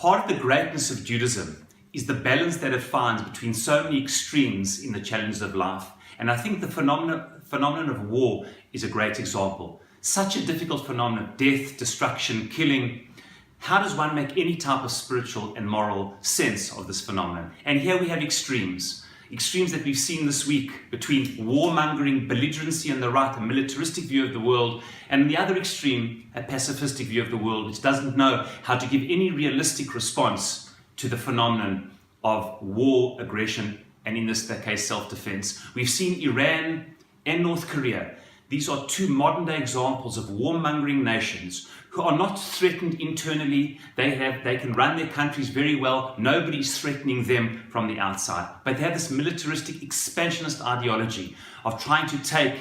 Part of the greatness of Judaism is the balance that it finds between so many extremes in the challenges of life. And I think the phenomenon of war is a great example. Such a difficult phenomenon, death, destruction, killing. How does one make any type of spiritual and moral sense of this phenomenon? And here we have extremes that we've seen this week between warmongering, belligerency on the right, a militaristic view of the world, and on the other extreme, a pacifistic view of the world, which doesn't know how to give any realistic response to the phenomenon of war, aggression, and in this case, self-defense. We've seen Iran and North Korea. These are two modern-day examples of warmongering nations who are not threatened internally. They can run their countries very well. Nobody's threatening them from the outside. But they have this militaristic, expansionist ideology of trying to take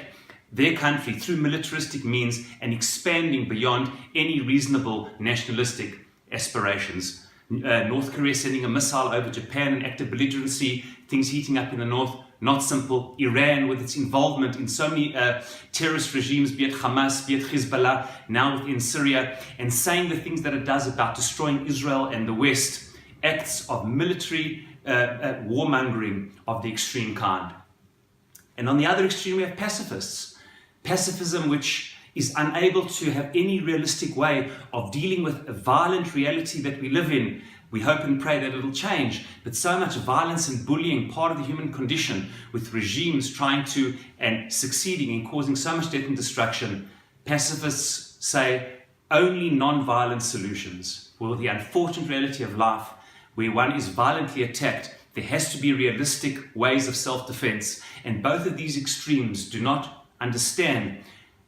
their country through militaristic means and expanding beyond any reasonable nationalistic aspirations. North Korea sending a missile over Japan, an act of belligerency, things heating up in the north. Not simple. Iran, with its involvement in so many terrorist regimes, be it Hamas, be it Hezbollah, now within Syria, and saying the things that it does about destroying Israel and the West, acts of military warmongering of the extreme kind. And on the other extreme, we have pacifists. Pacifism, which is unable to have any realistic way of dealing with a violent reality that we live in. We hope and pray that it'll change, but so much violence and bullying, part of the human condition, with regimes trying to and succeeding in causing so much death and destruction. Pacifists say only non-violent solutions. Well, the unfortunate reality of life, where one is violently attacked, there has to be realistic ways of self-defense, and both of these extremes do not understand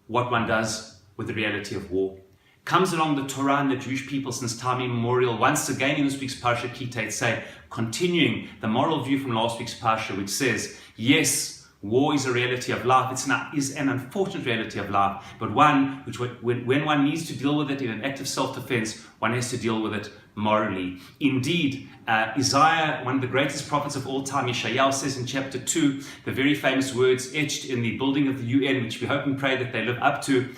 what one does with the reality of war. Comes along the Torah and the Jewish people since time immemorial, once again in this week's Parsha Kitei say, continuing the moral view from last week's Parsha, which says, yes, war is a reality of life, is an unfortunate reality of life, but one which when one needs to deal with it in an act of self-defense, one has to deal with it morally. Indeed, Isaiah, one of the greatest prophets of all time, Yeshayahu, says in chapter 2, the very famous words etched in the building of the UN, which we hope and pray that they live up to,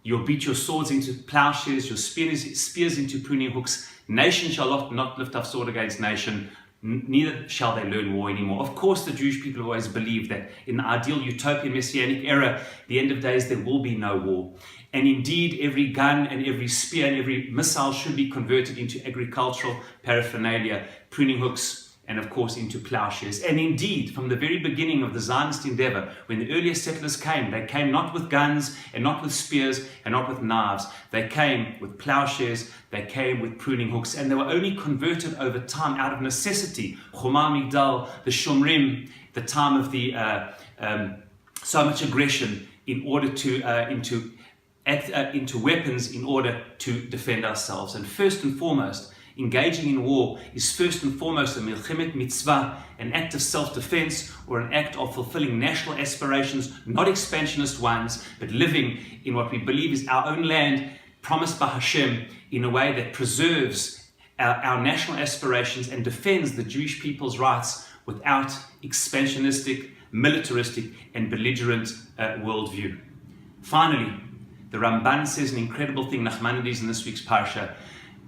you'll beat your swords into plowshares, your spears into pruning hooks. Nation shall not lift up sword against nation, neither shall they learn war anymore. Of course, the Jewish people have always believed that in the ideal utopian messianic era, the end of days, there will be no war. And indeed, every gun and every spear and every missile should be converted into agricultural paraphernalia, pruning hooks, and of course into plowshares. And indeed, from the very beginning of the Zionist endeavor, when the earliest settlers came, they came not with guns and not with spears and not with knives. They came with plowshares, they came with pruning hooks, and they were only converted over time out of necessity. Choma Migdal, the Shomrim, the time of the so much aggression in order to into weapons in order to defend ourselves. And first and foremost, engaging in war is first and foremost a milchemet mitzvah, an act of self-defense or an act of fulfilling national aspirations, not expansionist ones, but living in what we believe is our own land, promised by Hashem, in a way that preserves our national aspirations and defends the Jewish people's rights without expansionistic, militaristic, and belligerent worldview. Finally, the Ramban says an incredible thing, Nachmanides, in this week's Parsha,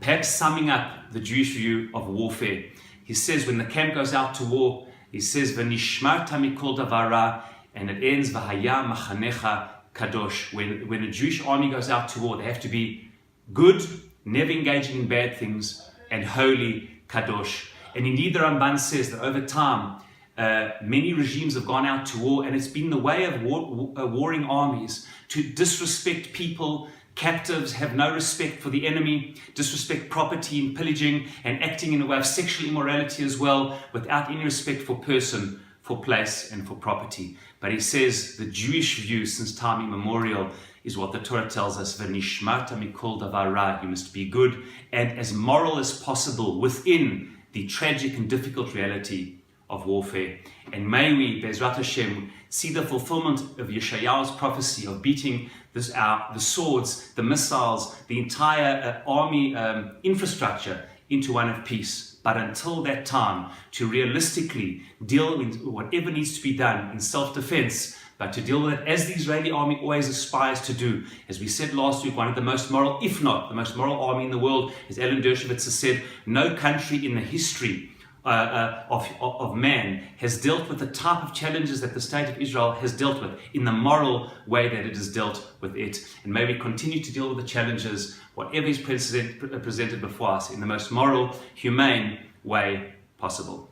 perhaps summing up the Jewish view of warfare. He says when the camp goes out to war, he says, V'nishmarta mikol davar ra, and it ends, V'haya machanecha kadosh. When a Jewish army goes out to war, they have to be good, never engaging in bad things, and holy, kadosh. And indeed, the Ramban says that over time, many regimes have gone out to war, and it's been the way of warring armies to disrespect people, captives, have no respect for the enemy, disrespect property and pillaging, and acting in a way of sexual immorality as well, without any respect for person, for place, and for property. But he says the Jewish view since time immemorial is what the Torah tells us, V'nishmarta mikol davar ra, you must be good and as moral as possible within the tragic and difficult reality of warfare. And may we, Be'ezrat Hashem, see the fulfillment of Yeshayahu's prophecy of beating the swords, the missiles, the entire army infrastructure into one of peace. But until that time, to realistically deal with whatever needs to be done in self-defense, but to deal with it as the Israeli army always aspires to do. As we said last week, one of the most moral, if not the most moral army in the world, as Ellen Dershowitz has said, no country in the history of man has dealt with the type of challenges that the state of Israel has dealt with in the moral way that it has dealt with it. And may we continue to deal with the challenges, whatever is presented before us, in the most moral, humane way possible.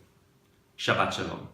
Shabbat Shalom.